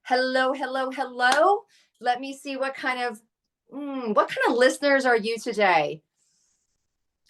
Hello, hello, hello. Let me see what kind of listeners are you today?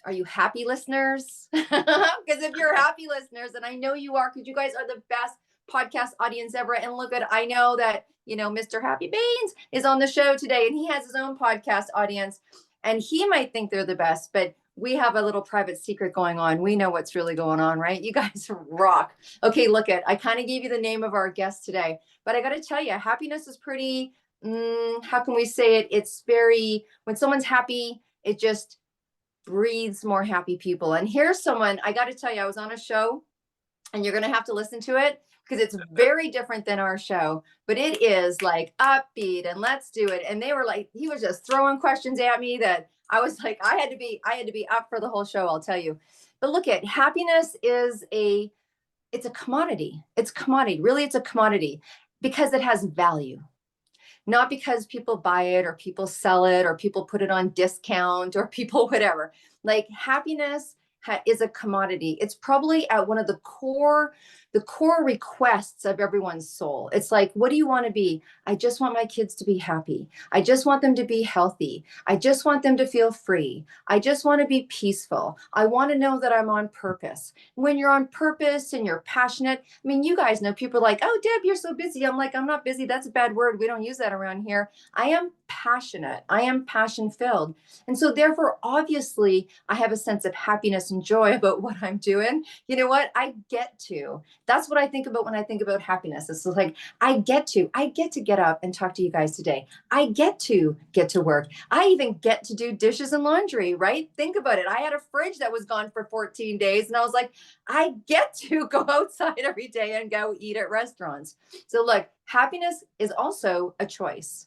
Are you happy listeners? Because if you're happy listeners, and I know you are, because you guys are the best podcast audience ever. And look at, I know that, Mr. Happy Bains is on the show today and he has his own podcast audience and he might think they're the best, but we have a little private secret going on. We know what's really going on, right? You guys rock. Okay, look at, I kind of gave you the name of our guest today, but I got to tell you, happiness is pretty, how can we say it? It's very, when someone's happy, it just breathes more happy people. And here's someone, I got to tell you, I was on a show and you're going to have to listen to it because it's very different than our show, but it is like upbeat and let's do it. And they were like, he was just throwing questions at me that I was like, I had to be up for the whole show, I'll tell you. But look at happiness it's a commodity. It's commodity. Really, it's a commodity because it has value, not because people buy it or people sell it or people put it on discount or people whatever. Like happiness is a commodity. It's probably at one of the core requests of everyone's soul. It's like, what do you want to be? I just want my kids to be happy. I just want them to be healthy. I just want them to feel free. I just want to be peaceful. I want to know that I'm on purpose. When you're on purpose and you're passionate, I mean, you guys know people are like, oh, Deb, you're so busy. I'm like, I'm not busy. That's a bad word. We don't use that around here. I am passionate. I am passion filled. And so therefore, obviously, I have a sense of happiness and joy about what I'm doing. You know what? I get to. That's what I think about when I think about happiness. It's like I get to get up and talk to you guys today. I get to work. I even get to do dishes and laundry, right? Think about it. I had a fridge that was gone for 14 days and I was like, I get to go outside every day and go eat at restaurants. So look, happiness is also a choice.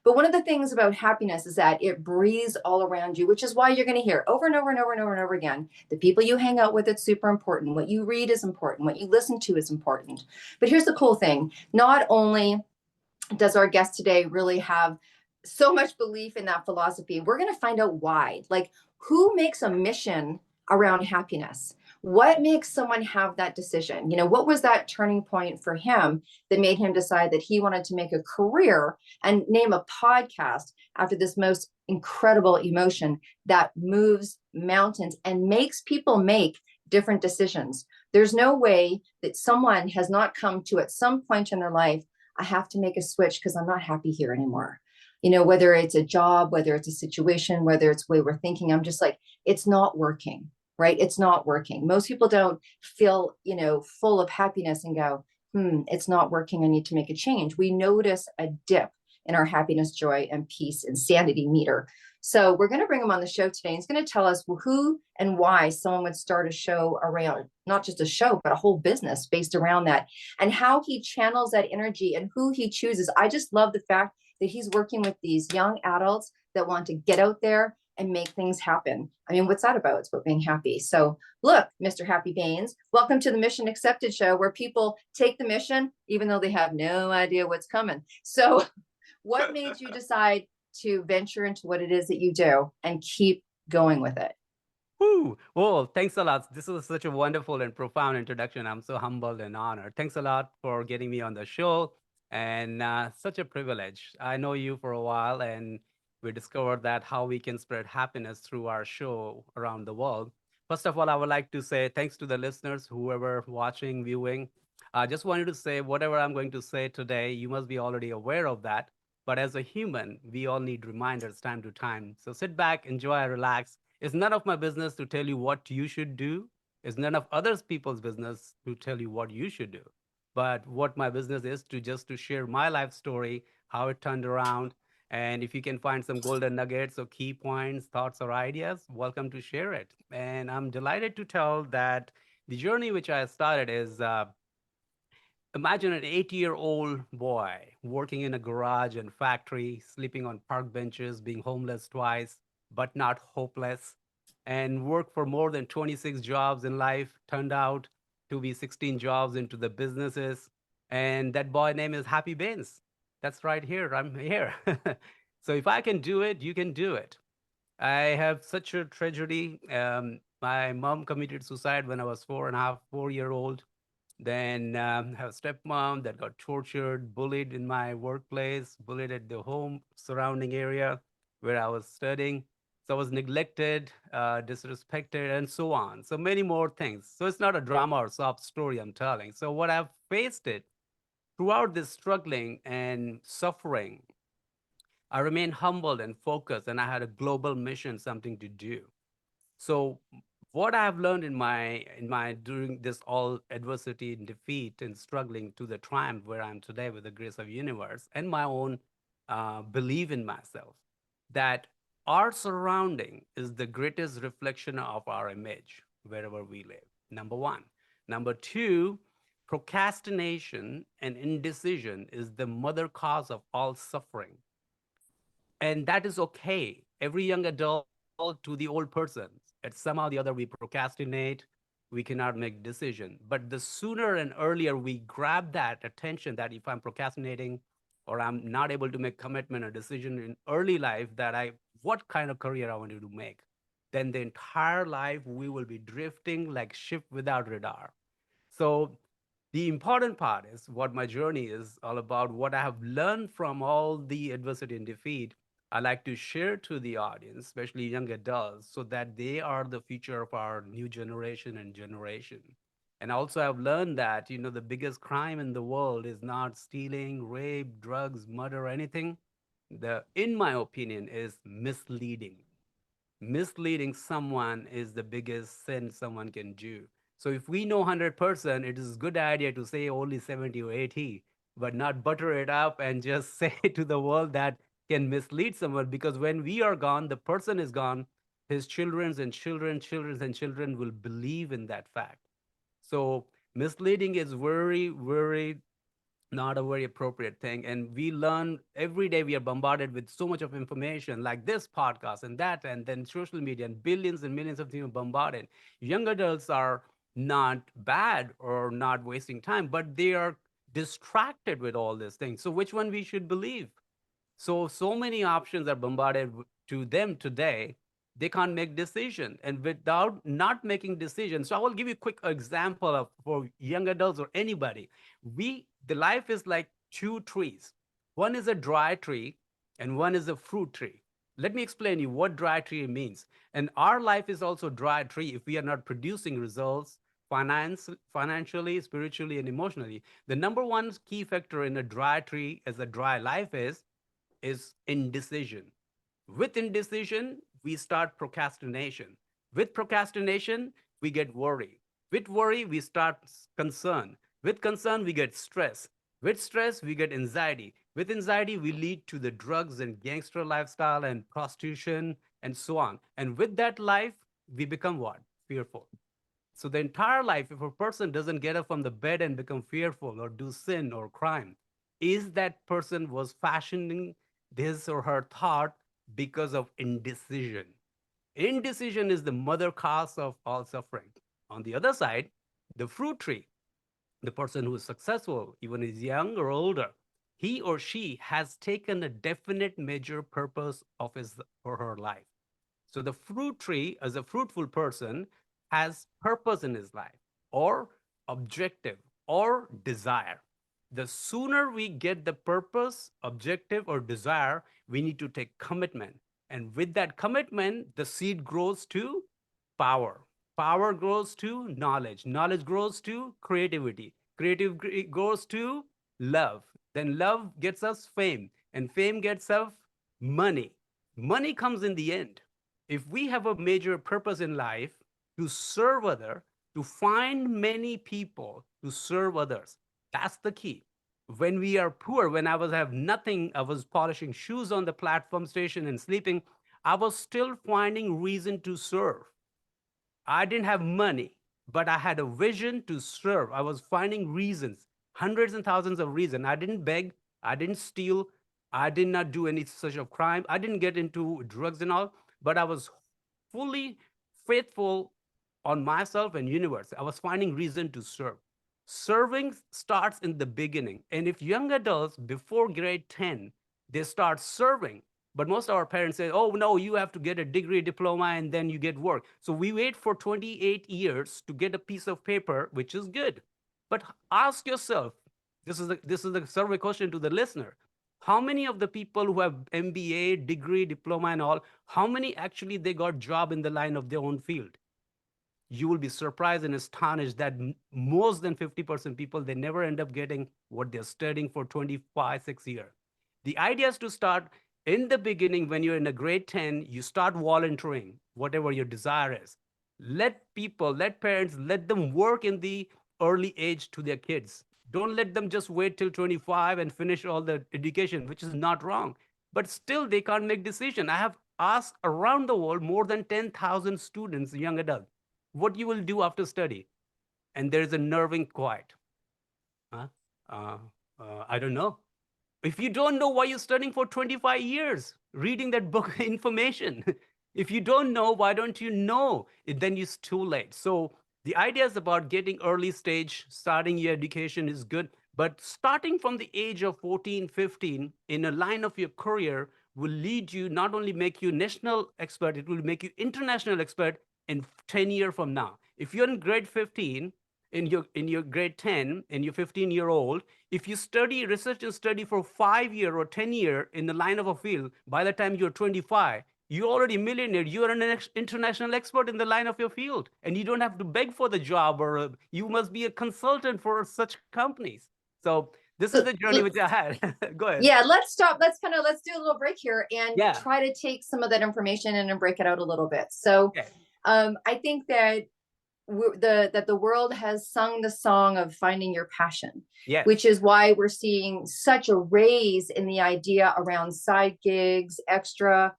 But one of the things about happiness is that it breathes all around you, which is why you're going to hear over and over and over and over and over again. The people you hang out with, it's super important. What you read is important. What you listen to is important. But here's the cool thing. Not only does our guest today really have so much belief in that philosophy, we're going to find out why. Like, who makes a mission around happiness? What makes someone have that decision? What was that turning point for him that made him decide that he wanted to make a career and name a podcast after this most incredible emotion that moves mountains and makes people make different decisions? There's no way that someone has not come to at some point in their life, I have to make a switch because I'm not happy here anymore. Whether it's a job, whether it's a situation, whether it's the way we're thinking, I'm just like, it's not working, right? It's not working. Most people don't feel, full of happiness and go, it's not working. I need to make a change. We notice a dip in our happiness, joy, and peace and sanity meter. So we're going to bring him on the show today. He's going to tell us who and why someone would start a show around, not just a show, but a whole business based around that, and how he channels that energy and who he chooses. I just love the fact that he's working with these young adults that want to get out there and make things happen. I mean, what's that about? It's about being happy. So look, Mr. Happy Bains, welcome to the Mission Accepted show where people take the mission, even though they have no idea what's coming. So what made you decide to venture into what it is that you do and keep going with it? Woo! Well, thanks a lot. This was such a wonderful and profound introduction. I'm so humbled and honored. Thanks a lot for getting me on the show, and such a privilege. I know you for a while, and we discovered that how we can spread happiness through our show around the world. First of all, I would like to say thanks to the listeners, whoever watching, viewing. I just wanted to say whatever I'm going to say today, you must be already aware of that. But as a human, we all need reminders time to time. So sit back, enjoy, relax. It's none of my business to tell you what you should do. It's none of others people's business to tell you what you should do. But what my business is to just to share my life story, how it turned around. And if you can find some golden nuggets or key points, thoughts, or ideas, welcome to share it. And I'm delighted to tell that the journey which I started is imagine an 80-year-old boy working in a garage and factory, sleeping on park benches, being homeless twice, but not hopeless, and worked for more than 26 jobs in life, turned out to be 16 jobs into the businesses. And that boy name is Happy Bains. That's right here. I'm here. So if I can do it, you can do it. I have such a tragedy. My mom committed suicide when I was 4.5, 4-year old, Then have a stepmom that got tortured, bullied in my workplace, bullied at the home surrounding area where I was studying. So I was neglected, disrespected, and so on. So many more things. So it's not a drama or sob story I'm telling. So what I've faced it throughout this struggling and suffering, I remained humbled and focused, and I had a global mission, something to do. So what I have learned in my during this all adversity and defeat and struggling to the triumph where I am today with the grace of universe and my own belief in myself, that our surrounding is the greatest reflection of our image wherever we live. Number one. Number two, procrastination and indecision is the mother cause of all suffering, and that is okay. Every young adult to the old person, at somehow or the other, we procrastinate, we cannot make decision. But the sooner and earlier we grab that attention, that if I'm procrastinating or I'm not able to make commitment or decision in early life, that I what kind of career I wanted to make, then the entire life we will be drifting like ship without radar. So the important part is what my journey is all about, what I have learned from all the adversity and defeat. I like to share to the audience, especially young adults, so that they are the future of our new generation and generation. And also, I've learned that the biggest crime in the world is not stealing, rape, drugs, murder, or anything. In my opinion, is misleading. Misleading someone is the biggest sin someone can do. So if we know 100%, it is a good idea to say only 70 or 80, but not butter it up and just say to the world that can mislead someone, because when we are gone, the person is gone, his children's and children's and children will believe in that fact. So misleading is very, very not a very appropriate thing. And we learn every day, we are bombarded with so much of information like this podcast and that, and then social media, and billions and millions of things bombarded. Young adults are not bad or not wasting time, but they are distracted with all these things. So which one we should believe? So many options are bombarded to them today. They can't make decision, and without not making decisions. So I will give you a quick example of for young adults or anybody. The life is like two trees. One is a dry tree, and one is a fruit tree. Let me explain you what dry tree means. And our life is also dry tree if we are not producing results financially, spiritually, and emotionally. The number one key factor in a dry tree as a dry life is indecision. With indecision, we start procrastination. With procrastination, we get worry. With worry, we start concern. With concern, we get stress. With stress, we get anxiety. With anxiety, we lead to the drugs and gangster lifestyle and prostitution and so on. And with that life, we become what? Fearful. So the entire life, if a person doesn't get up from the bed and become fearful or do sin or crime, is that person was fashioning his or her thought because of indecision. Indecision is the mother cause of all suffering. On the other side, the fruit tree, the person who is successful, even is young or older, he or she has taken a definite major purpose of his or her life. So the fruit tree, as a fruitful person, has purpose in his life or objective or desire. The sooner we get the purpose, objective, or desire, we need to take commitment. And with that commitment, the seed grows to power. Power grows to knowledge. Knowledge grows to creativity. Grows to love. Then love gets us fame. And fame gets us money. Money comes in the end. If we have a major purpose in life to serve other, to find many people to serve others, that's the key. When we are poor, when I was have nothing, I was polishing shoes on the platform station and sleeping, I was still finding reason to serve. I didn't have money, but I had a vision to serve. I was finding reasons, hundreds and thousands of reasons. I didn't beg, I didn't steal, I did not do any such of crime, I didn't get into drugs and all, but I was fully faithful on myself and universe. I was finding reason to serve. Serving starts in the beginning. And if young adults before grade 10, they start serving, but most of our parents say, oh, no, you have to get a degree, diploma, and then you get work. So we wait for 28 years to get a piece of paper, which is good. But ask yourself, this is the survey question to the listener. How many of the people who have MBA, degree, diploma, and all, how many actually they got job in the line of their own field? You will be surprised and astonished that more than 50% people, they never end up getting what they're studying for 25 6 years. The idea is to start in the beginning. When you're in a grade 10, you start volunteering whatever your desire is. Let people, let parents, let them work in the early age to their kids. Don't let them just wait till 25 and finish all the education, which is not wrong, but still they can't make decision. I have asked around the world more than 10,000 students, young adults, what you will do after study, and there is a nerving quiet. Huh? uh, I don't know. If you don't know why you're studying for 25 years reading that book information, if you don't know, why don't you know it? Then it's too late. So the idea is about getting early stage, starting your education is good, but starting from the age of 14 15 in a line of your career will lead you, not only make you national expert, it will make you international expert in 10 years from now. If you're in grade 15, in your grade 10, and you're 15-year-old, if you study research and study for 5 year or 10 year in the line of a field, by the time you're 25, you're already millionaire. You're an international expert in the line of your field, and you don't have to beg for the job, or you must be a consultant for such companies. So this is So, the journey which I had. Go ahead. yeah, let's stop. Let's do a little break here and Yeah. try to take some of that information and break it out a little bit. So, Okay. I think that the world has sung the song of finding your passion, which Yes. is why we're seeing such a raise in the idea around side gigs, extra,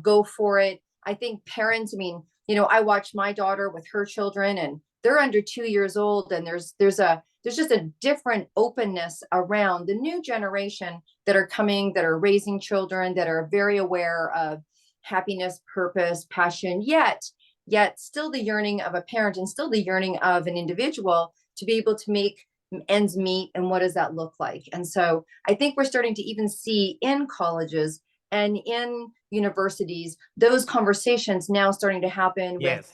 go for it. I think parents, I mean, I watch my daughter with her children, and they're under 2 years old, and there's just a different openness around the new generation that are coming, that are raising children, that are very aware of happiness, purpose, passion, yet still the yearning of a parent and still the yearning of an individual to be able to make ends meet. And what does that look like? And so I think we're starting to even see in colleges and in universities those conversations now starting to happen with Yes.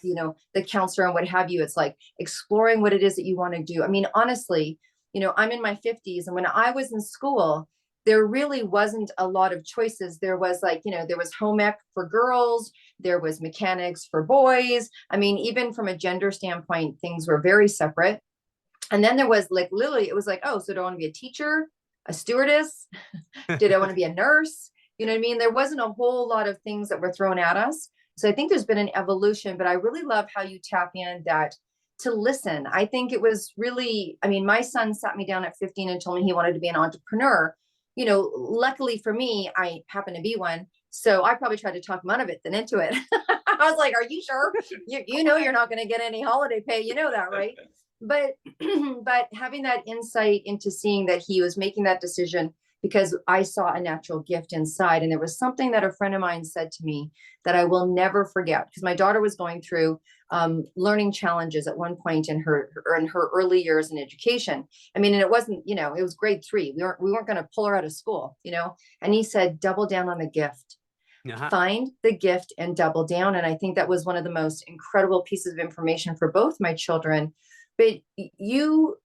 the counselor and what have you. It's like exploring what it is that you want to do. I mean, honestly, I'm in my 50s, and when I was in school, there really wasn't a lot of choices. There was there was home ec for girls, there was mechanics for boys. I mean, even from a gender standpoint, things were very separate. And then there was like literally, it was like, oh, so do I want to be a teacher, a stewardess? Did I want to be a nurse? You know what I mean? There wasn't a whole lot of things that were thrown at us. So I think there's been an evolution, but I really love how you tap in that to listen. I think it was really, I mean, my son sat me down at 15 and told me he wanted to be an entrepreneur. Luckily for me, I happen to be one. So I probably tried to talk him out of it, then into it. I was like, are you sure? You're not going to get any holiday pay. You know that, right? But but having that insight into seeing that he was making that decision because I saw a natural gift inside. And there was something that a friend of mine said to me that I will never forget, because my daughter was going through learning challenges at one point in her early years in education. I mean, and it wasn't, it was grade 3. We weren't going to pull her out of school. And he said, double down on the gift. Uh-huh. Find the gift and double down. And I think that was one of the most incredible pieces of information for both my children. But you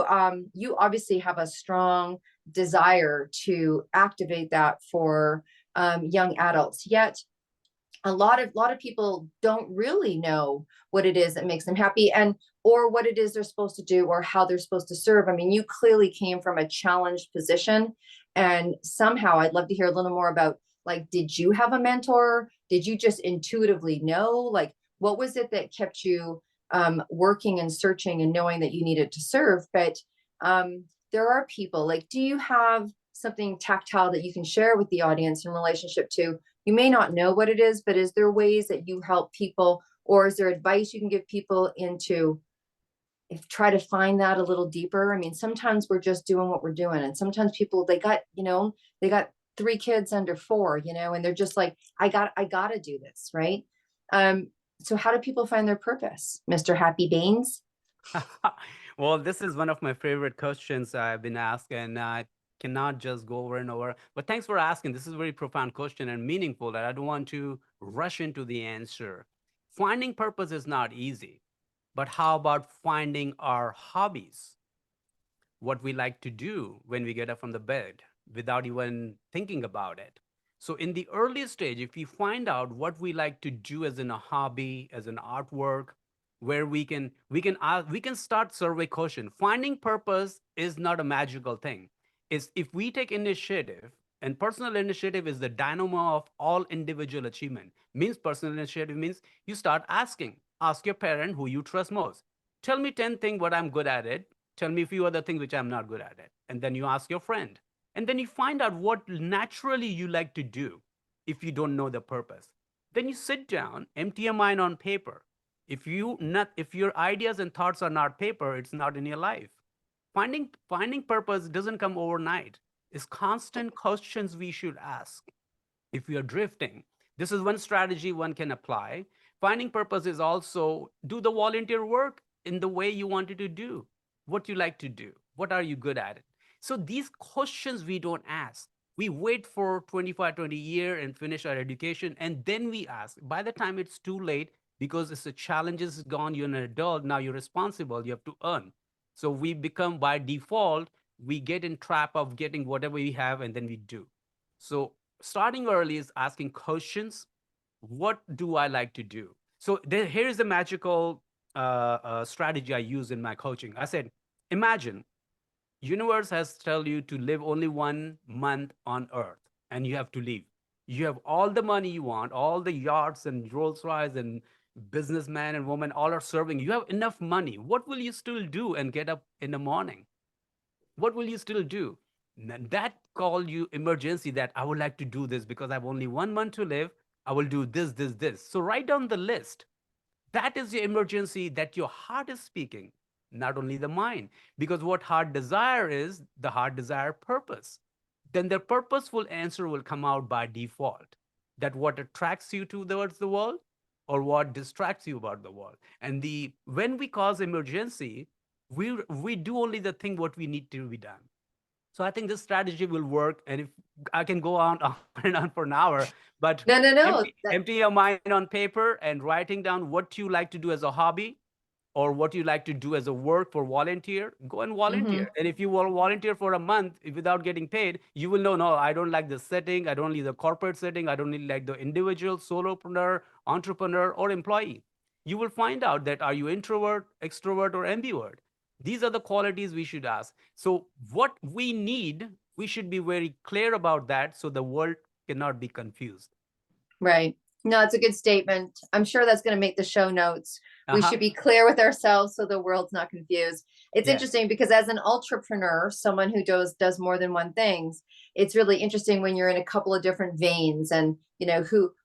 obviously have a strong desire to activate that for young adults. Yet a lot of people don't really know what it is that makes them happy, and or what it is they're supposed to do, or how they're supposed to serve. I mean, you clearly came from a challenged position, and somehow I'd love to hear a little more about, like, did you have a mentor? Did you just intuitively know? Like, what was it that kept you working and searching and knowing that you needed to serve? But there are people, like, do you have something tactile that you can share with the audience in relationship to, you may not know what it is, but is there ways that you help people, or is there advice you can give people into, if try to find that a little deeper? I mean, sometimes we're just doing what we're doing, and sometimes people, they got 3 kids under 4, and they're just like, I gotta do this, right? So how do people find their purpose, Mr. Happy Bains? Well, this is one of my favorite questions I've been asked, and I cannot just go over and over. But thanks for asking. This is a very profound question and meaningful, that I don't want to rush into the answer. Finding purpose is not easy, but how about finding our hobbies? what we like to do when we get up from the bed without even thinking about it. So in the early stage, if we find out what we like to do as in a hobby, as an artwork, where we can start survey question. Finding purpose is not a magical thing. Is if we take initiative, and personal initiative is the dynamo of all individual achievement. Means personal initiative means you start asking. Ask your parent who you trust most. Tell me 10 things what I'm good at it. Tell me a few other things which I'm not good at it. And then you ask your friend. And then you find out what naturally you like to do if you don't know the purpose. Then you sit down, empty your mind on paper. If your ideas and thoughts are not paper, it's not in your life. Finding purpose doesn't come overnight. It's constant questions we should ask. If we are drifting, this is one strategy one can apply. Finding purpose is also do the volunteer work in the way you wanted to do, what you like to do, what are you good at it. So these questions we don't ask. We wait for 25, 20 years and finish our education, and then we ask. By the time it's too late, because it's the challenges is gone, you're an adult, now you're responsible, you have to earn. So we become by default, we get in trap of getting whatever we have and then we do. So starting early is asking questions. What do I like to do? So here's the magical strategy I use in my coaching. I said, imagine universe has tell you to live only 1 month on earth and you have to leave. You have all the money you want, all the yachts and Rolls Royce and businessmen and women all are serving. You have enough money. What will you still do and get up in the morning? What will you still do? That call you emergency that I would like to do this because I have only 1 month to live. I will do this. So write down the list. That is the emergency that your heart is speaking, not only the mind. Because what heart desire is, the heart desire purpose. Then the purposeful answer will come out by default. That what attracts you towards the world or what distracts you about the world. And the when we cause emergency, we do only the thing what we need to be done. So I think this strategy will work. And if I can go on on and on for an hour, but No, no, no. empty your mind on paper and writing down what you like to do as a hobby or what you like to do as a work for volunteer, go and Mhm. volunteer. And if you will volunteer for a month without getting paid, you will know, no, I don't like the setting. I don't like the corporate setting. I don't really like the individual, solopreneur, entrepreneur, or employee. You will find out that are you introvert, extrovert, or ambivert. These are the qualities we should ask. So what we need, we should be very clear about that so the world cannot be confused. Right. No, it's a good statement. I'm sure that's going to make the show notes. We Uh-huh. should be clear with ourselves so the world's not confused. It's Yes. interesting because as an entrepreneur, someone who does more than one things, it's really interesting when you're in a couple of different veins and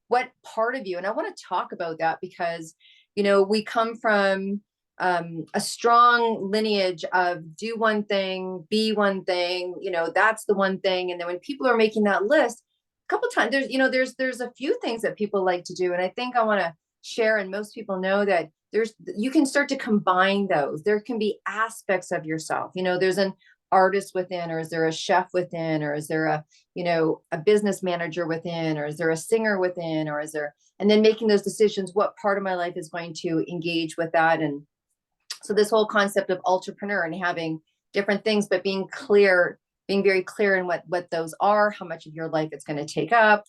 what part of you. And I want to talk about that because we come from a strong lineage of do one thing, be one thing, that's the one thing. And then when people are making that list, couple times there's a few things that people like to do, and I think I want to share, and most people know that you can start to combine those. There can be aspects of yourself, there's an artist within, or is there a chef within, or is there a business manager within, or is there a singer within, or is there, and then making those decisions, what part of my life is going to engage with that. And so this whole concept of entrepreneur and having different things, but being very clear in what those are, how much of your life it's going to take up.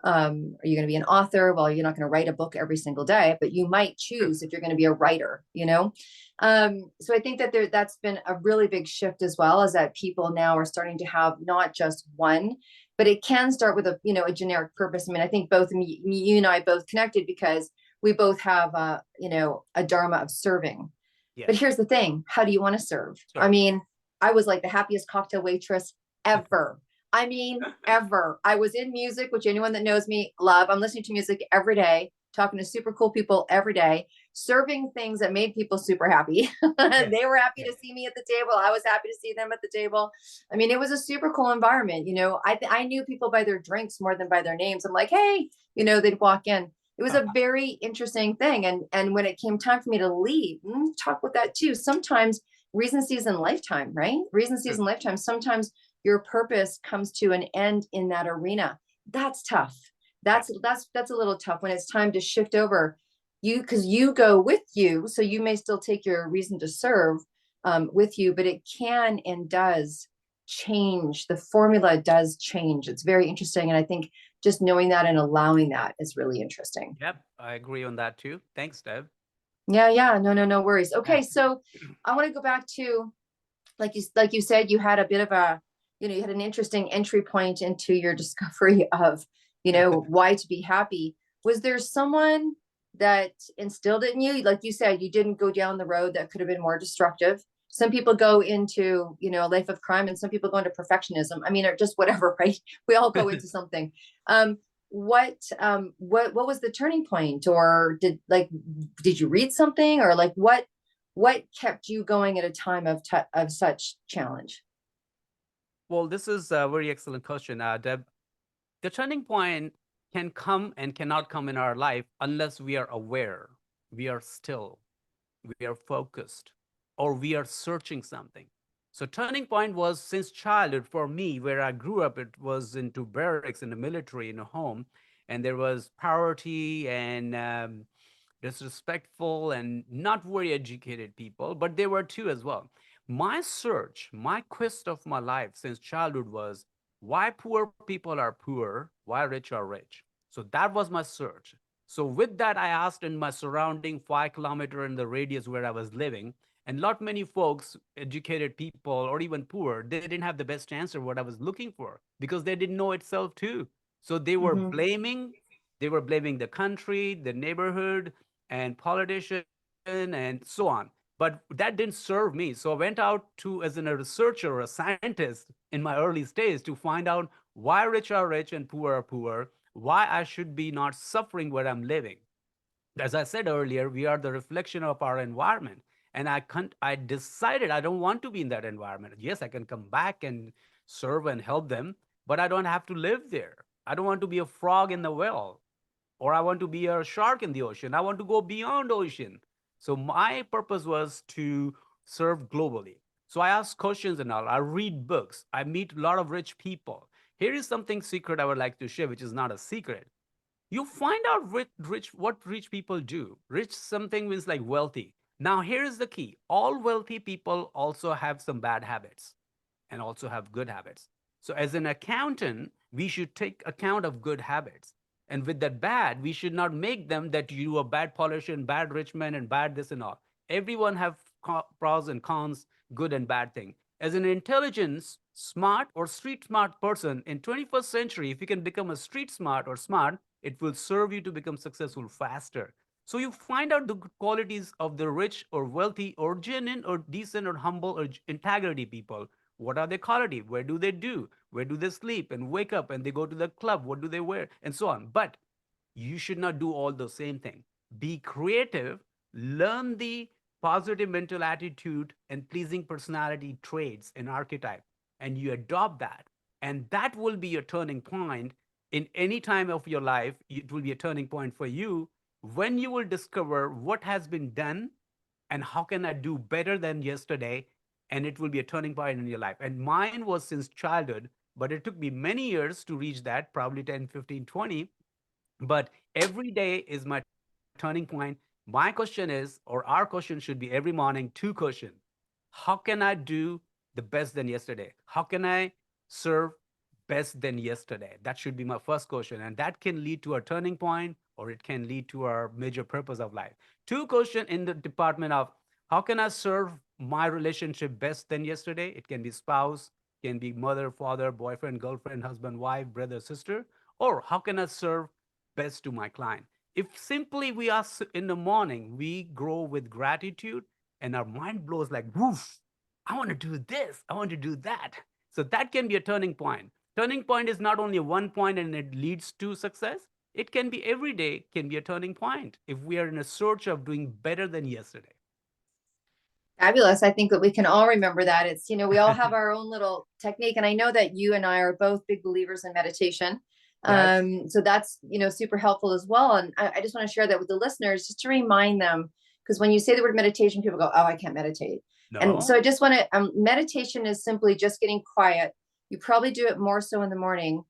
Are you going to be an author? Well, you're not going to write a book every single day, but you might choose if you're going to be a writer, so I think that that's been a really big shift, as well as that people now are starting to have not just one, but it can start with a generic purpose. I mean, I think both you and I both connected because we both have a dharma of serving. But Yes. here's the thing, how do you want to serve? I Sure. mean, I was like the happiest cocktail waitress ever. I mean, ever. I was in music, which anyone that knows me love. I'm listening to music every day, talking to super cool people every day, serving things that made people super happy. Yes. They were happy to Yes. see me at the table. I was happy to see them at the table. I mean, it was a super cool environment. I knew people by their drinks more than by their names. I'm like, hey, they'd walk in. It was a very interesting thing. And when it came time for me to leave, talk with that too. Sometimes recencies in lifetime, right? Recencies True. in lifetime. Sometimes your purpose comes to an end in that arena. That's tough. Yes. That's a little tough when it's time to shift over. Because you go with you, so you may still take your reason to serve, with you, but it can and does change. The formula does change. It's very interesting. And I think just knowing that and allowing that is really interesting. Yep, I agree on that too. Thanks, Deb. Yeah, yeah. No worries. Okay, so I want to go back to, like you said, you had a bit of a, you had an interesting entry point into your discovery of, why to be happy. Was there someone that instilled it in you? Like you said, you didn't go down the road that could have been more destructive. Some people go into, a life of crime, and some people go into perfectionism. I mean, or just whatever, right? We all go into something. Um, what was the turning point? Or did you read something, or like what kept you going at a time of such challenge? Well, this is a very excellent question, Deb. The turning point can come and cannot come in our life unless we are aware, we are still, we are focused, or we are searching something. So turning point was since childhood for me, where I grew up. It was into barracks in the military in a home, and there was poverty and disrespectful and not very educated people, but there were two as well. My search, my quest of my life since childhood was why poor people are poor, why rich are rich. So that was my search. So with that, I asked in my surrounding 5 kilometer in the radius where I was living, and lot many folks, educated people or even poor, they didn't have the best answer what I was looking for because they didn't know itself too. So Mm-hmm. they were blaming the country, the neighborhood, and politician and so on. But that didn't serve me. So I went out to as a researcher or a scientist in my early stage to find out why rich are rich and poor are poor, why I should be not suffering where I'm living. As I said earlier, we are the reflection of our environment. And I decided I don't want to be in that environment. Yes, I can come back and serve and help them, but I don't have to live there. I don't want to be a frog in the well, or I want to be a shark in the ocean. I want to go beyond ocean. So my purpose was to serve globally. So I ask questions and all. I read books. I meet a lot of rich people. Here is something secret I would like to share, which is not a secret. You find out what rich people do. Rich something means like wealthy. Now here is the key. All wealthy people also have some bad habits and also have good habits. So, as an accountant, we should take account of good habits. And with that bad, we should not make them that you are bad politician, bad rich man, and bad this and all. Everyone have pros and cons, good and bad thing. As an intelligence, smart or street smart person in 21st century, if you can become a street smart or smart, it will serve you to become successful faster. So you find out the good qualities of the rich or wealthy or genuine or decent or humble or integrity people. What are their quality? Where do they do? Where do they sleep and wake up and they go to the club? What do they wear? And so on. But you should not do all the same thing. Be creative, learn the positive mental attitude and pleasing personality traits and archetype, and you adopt that. And that will be your turning point in any time of your life. It will be a turning point for you when you will discover what has been done and how can I do better than yesterday, and it will be a turning point in your life. And mine was since childhood, but it took me many years to reach that, probably 10, 15, 20. But every day is my turning point. My question is, or our question should be every morning, two questions. How can I do the best than yesterday? How can I serve best than yesterday? That should be my first question. And that can lead to a turning point or it can lead to our major purpose of life. Two questions in the department of how can I serve my relationship best than yesterday? It can be spouse, can be mother, father, boyfriend, girlfriend, husband, wife, brother, sister. Or how can I serve best to my client? If simply we ask in the morning, we grow with gratitude and our mind blows like, woof, I want to do this, I want to do that. So that can be a turning point. Turning point is not only one point and it leads to success, it can be every day, can be a turning point if we are in a search of doing better than yesterday. Fabulous. I think that we can all remember that. It's, we all have our own little technique. And I know that you and I are both big believers in meditation. Yes. So that's, super helpful as well. And I just want to share that with the listeners just to remind them, because when you say the word meditation, people go, oh, I can't meditate. And so No, I just want to, meditation is simply just getting quiet. You probably do it more so in the morning,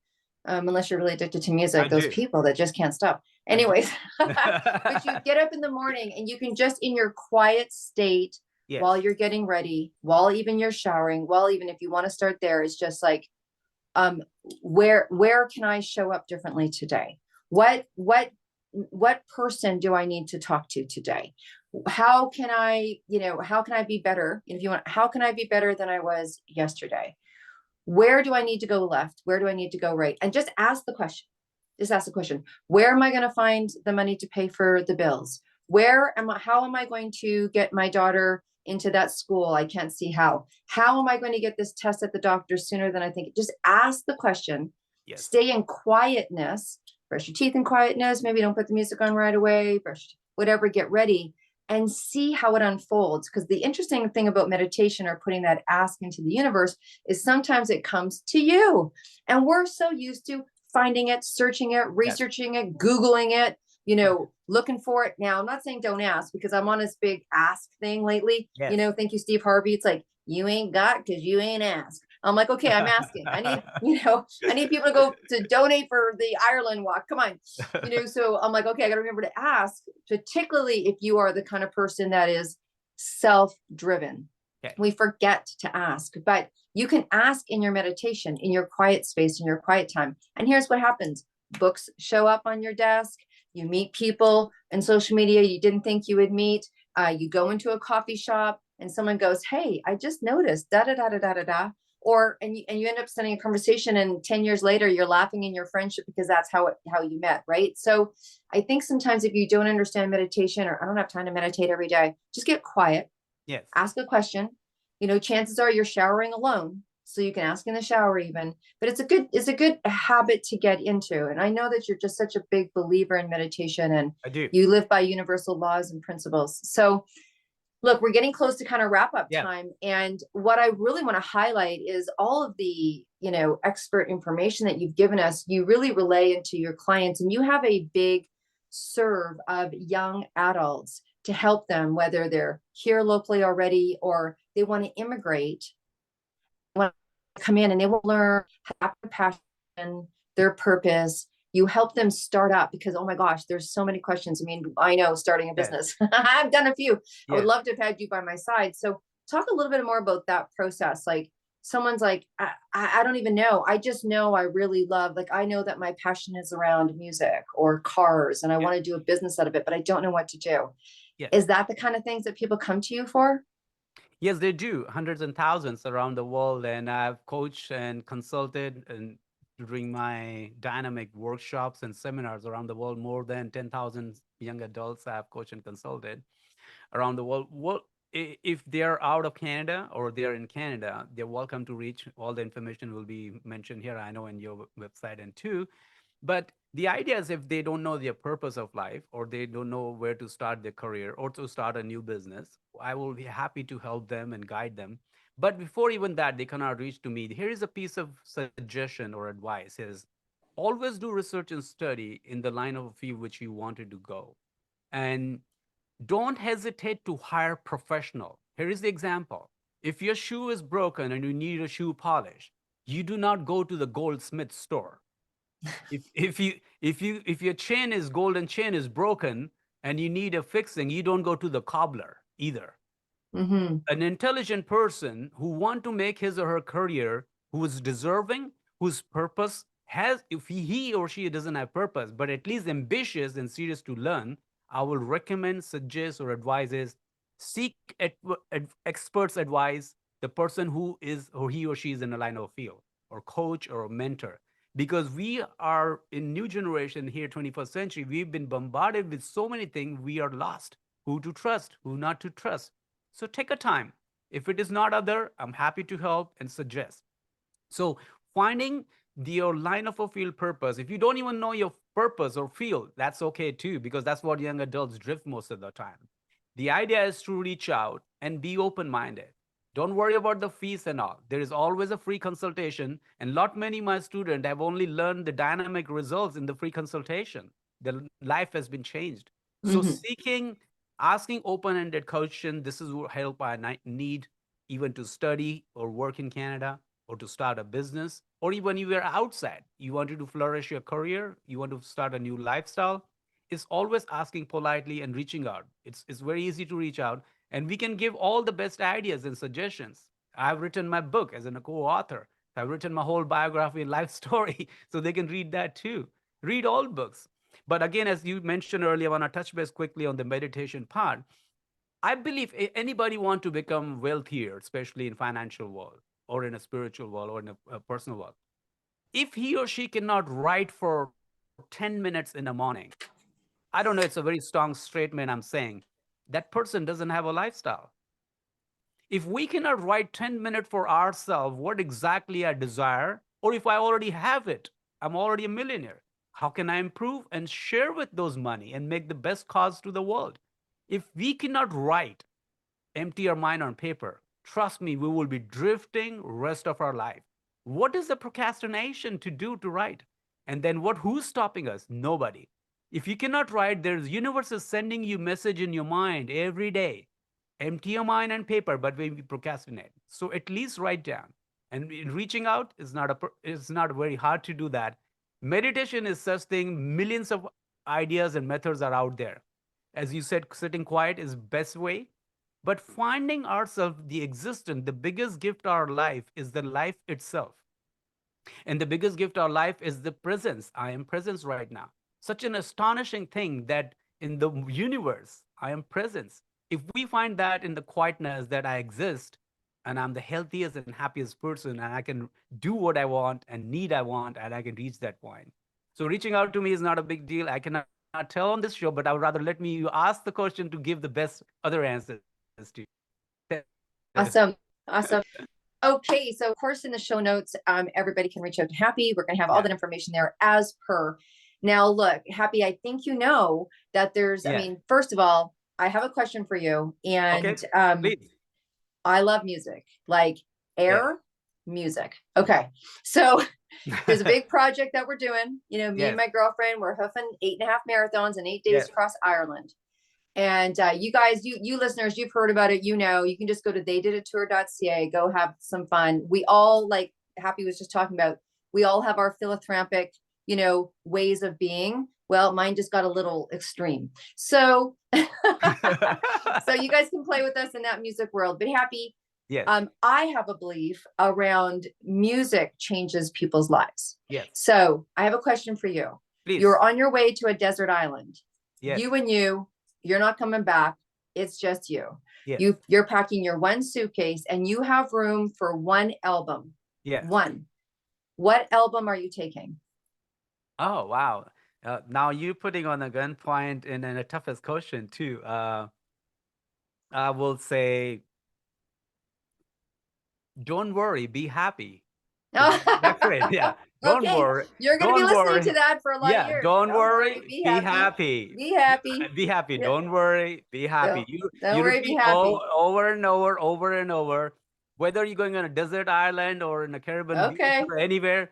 unless you're really addicted to music, I those do. people that just can't stop. I do. Anyways, but you get up in the morning and you can just in your quiet state while Yes. you're getting ready, while even you're showering, while even if you want to start there, is just like, um, where can I show up differently today? What person do I need to talk to today? How can I, how can I be better? If you want, how can I be better than I was yesterday? Where do I need to go left? Where do I need to go right? And just ask the question. Just ask the question. Where am I going to find the money to pay for the bills? How am I going to get my daughter into that school? I can't see how. How am I going to get this test at the doctor sooner than I think? Just ask the question. Yes. Stay in quietness. Brush your teeth in quietness. Maybe don't put the music on right away. Brush whatever, get ready and see how it unfolds. Because the interesting thing about meditation or putting that ask into the universe is sometimes it comes to you. And we're so used to finding it, searching it, Yes. researching it, Googling it, looking for it. Now, I'm not saying don't ask because I'm on this big ask thing lately. Yes. Thank you, Steve Harvey. It's like, you ain't got because you ain't asked. I'm like, okay, I'm asking. I need people to go to donate for the Ireland walk. Come on. So I'm like, okay, I got to remember to ask, particularly if you are the kind of person that is self-driven. Okay. We forget to ask, but you can ask in your meditation, in your quiet space, in your quiet time. And here's what happens. Books show up on your desk. You meet people in social media you didn't think you would meet. You go into a coffee shop and someone goes, hey, I just noticed da da da da da da da. And you end up starting a conversation, and 10 years later you're laughing in your friendship because that's how you met, right? So I think sometimes if you don't understand meditation, or I don't have time to meditate every day, just get quiet, Yes. ask a question. Chances are you're showering alone, so you can ask in the shower even. But it's a good habit to get into. And I know that you're just such a big believer in meditation, and I do. you live by universal laws and principles. So look, we're getting close to kind of wrap up Yeah. time. And what I really want to highlight is all of the, expert information that you've given us, you really relay into your clients, and you have a big serve of young adults to help them, whether they're here locally already or they want to immigrate, want to come in and they will learn, have their passion, their purpose. You help them start up because, oh my gosh, there's so many questions. I mean, I know starting a Yes. business, I've done a few. I would Yes. love to have had you by my side. So talk a little bit more about that process. Like someone's like, I don't even know. I just know I really love, like, I know that my passion is around music or cars and I Yeah. want to do a business out of it, but I don't know what to do. Yes. Is that the kind of things that people come to you for? Yes, they do. Hundreds and thousands around the world. And I've coached and consulted and during my dynamic workshops and seminars around the world, more than 10,000 young adults I've coached and consulted around the world. If they're out of Canada or they're in Canada, they're welcome to reach. All the information will be mentioned here, I know, in your website and too. But the idea is if they don't know their purpose of life or they don't know where to start their career or to start a new business, I will be happy to help them and guide them. But before even that, they cannot reach to me. Here is a piece of suggestion or advice is always do research and study in the line of field which you wanted to go. And don't hesitate to hire professional. Here is the example. If your shoe is broken and you need a shoe polish, you do not go to the goldsmith store. If your chain is golden chain is broken and you need a fixing, you don't go to the cobbler either. Mm-hmm. An intelligent person who want to make his or her career, who is deserving, whose purpose has, if he or she doesn't have purpose, but at least ambitious and serious to learn, I will recommend, suggest, or advise is seek experts advice, the person who is or he or she is in a line of field, or coach or a mentor. Because we are in new generation here, 21st century, we've been bombarded with so many things, we are lost. Who to trust, who not to trust. So take a time. If it is not other, I'm happy to help and suggest. So finding your line of a field purpose, if you don't even know your purpose or field, that's okay too, because that's what young adults drift most of the time. The idea is to reach out and be open-minded. Don't worry about the fees and all. There is always a free consultation, and lot many of my students have only learned the dynamic results in the free consultation. Their life has been changed. So Mm-hmm. seeking, asking open-ended question, this is what help I need even to study or work in Canada or to start a business, or even you were outside, you wanted to flourish your career, you want to start a new lifestyle, is always asking politely and reaching out. It's very easy to reach out. and we can give all the best ideas and suggestions. I've written my book as a co-author. I've written my whole biography and life story, so they can read that too. Read all books. But again, as you mentioned earlier, I want to touch base quickly on the meditation part. I believe anybody want to become wealthier, especially in financial world or in a spiritual world or in a personal world. If he or she cannot write for 10 minutes in the morning, I don't know, it's a very strong statement I'm saying, that person doesn't have a lifestyle. If we cannot write 10 minutes for ourselves, what exactly I desire, or if I already have it, I'm already a millionaire. How can I improve and share with those money and make the best cause to the world? If we cannot write, empty our mind on paper, trust me, we will be drifting rest of our life. What is the procrastination to do to write? And then who's stopping us? Nobody. If you cannot write, there's universe is sending you message in your mind every day. Empty your mind and paper, but we procrastinate. So at least write down. And reaching out is not very hard to do that. Meditation is such thing. Millions of ideas and methods are out there. As you said, sitting quiet is best way. But finding ourselves the existence, the biggest gift of our life is the life itself. And the biggest gift of our life is the presence. I am presence right now. Such an astonishing thing that in the universe, I am presence. If we find that in the quietness that I exist, and I'm the healthiest and happiest person, and I can do what I want and need I want, and I can reach that point. So reaching out to me is not a big deal. I cannot tell on this show, but I would rather let me you ask the question to give the best other answers to you. Awesome. Awesome. Okay, so of course in the show notes, everybody can reach out to Happy. We're going to have all Yeah. that information there as per. Now, look, Happy, I think you know that there's, I Yeah. mean, first of all, I have a question for you, and Okay. Please. I love music, like Yeah. air music. Okay, so there's a big project that we're doing. You know, me and Yes. my girlfriend, we're hoofing 8.5 marathons in 8 days Yes. across Ireland. And you guys, you listeners, you've heard about it. You know, you can just go to theydidatour.ca, go have some fun. We all, like Happy was just talking about, we all have our philanthropic, you know, ways of being. Well, mine just got a little extreme. So, so you guys can play with us in that music world. But Happy, Yes. I have a belief around music changes people's lives. Yes. So I have a question for you. Please. You're on your way to a desert island. Yes. You're not coming back. It's just you. Yes. You're packing your one suitcase and you have room for one album. Yes. One. What album are you taking? Oh, wow. Now you putting on a gunpoint and then a toughest question too. I will say, don't worry, be happy. McFerrin, yeah. Don't Okay, worry. you're going to be Don't listening worry. to that for a lot of Yeah, years. don't worry, be be happy. happy. Be happy. Be happy. Yeah. Don't worry, be happy. Don't You worry, be repeat happy. over and over and over. Whether you're going on a desert island or in a Caribbean beach Okay. or anywhere,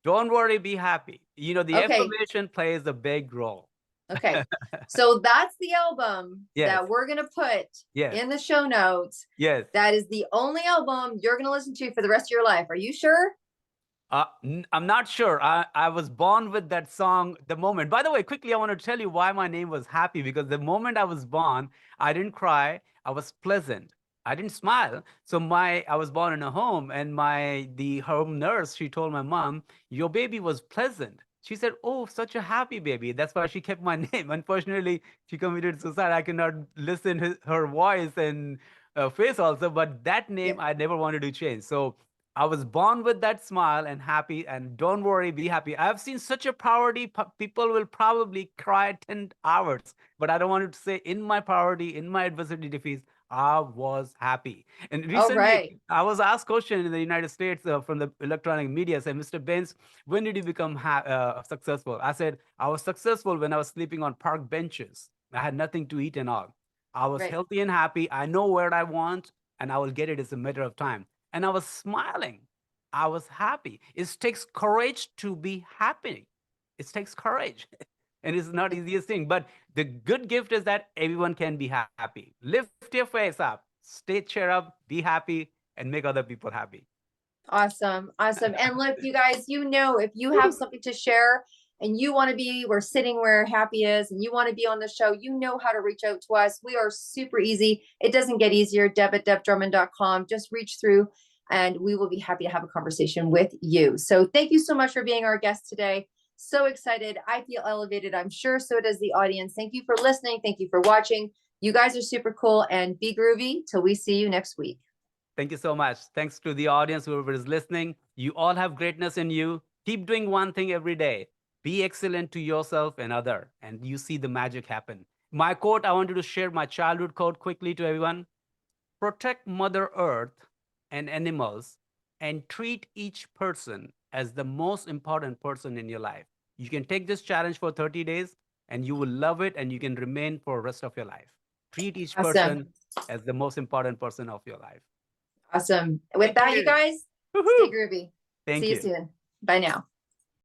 don't worry, be happy. You know, the Okay. affirmation plays a big role. Okay. So that's the album Yes. that we're going to put Yes. in the show notes. Yes. That is the only album you're going to listen to for the rest of your life. Are you sure? I'm not sure. I was born with that song the moment. By the way, quickly, I want to tell you why my name was Happy, because the moment I was born, I didn't cry. I was pleasant. I didn't smile. So I was born in a home, and the home nurse, she told my mom, your baby was pleasant. She said, oh, such a happy baby. That's why she kept my name. Unfortunately, she committed suicide. I cannot listen her voice and face also, but that name Yeah. I never wanted to change. So I was born with that smile and happy, and don't worry, be happy. I've seen such a poverty. People will probably cry 10 hours, but I don't want to say in my poverty, in my adversity defeats, I was happy. And All recently, right. I was asked question in the United States from the electronic media, said, Mr. Bains, when did you become successful? I said, I was successful when I was sleeping on park benches. I had nothing to eat and all. I was Right. healthy and happy. I know what I want, and I will get it. It's a matter of time. And I was smiling. I was happy. It takes courage to be happy. It takes courage. And it's not easiest thing. But the good gift is that everyone can be happy. Lift your face up, stay cheer up, be happy, and make other people happy. Awesome. Awesome. And look, you guys, you know, if you have something to share and you want to be, we're sitting where Happy is, and you want to be on the show, you know how to reach out to us. We are super easy. It doesn't get easier. Deb@debdrummond.com. Just reach through and we will be happy to have a conversation with you. So thank you so much for being our guest today. So excited. I feel elevated. I'm sure so does the audience. Thank you for listening. Thank you for watching. You guys are super cool, and be groovy till we see you next week. Thank you so much. Thanks to the audience, whoever is listening. You all have greatness in you. Keep doing one thing every day. Be excellent to yourself and other, and you see the magic happen. My quote, I wanted to share my childhood quote quickly to everyone. Protect Mother Earth and animals, and treat each person as the most important person in your life. You can take this challenge for 30 days, and you will love it, and you can remain for the rest of your life. Treat each Awesome. person as the most important person of your life. Awesome. With Thank that, you you. guys, stay Woohoo! groovy. Thank See you you. soon. Bye now.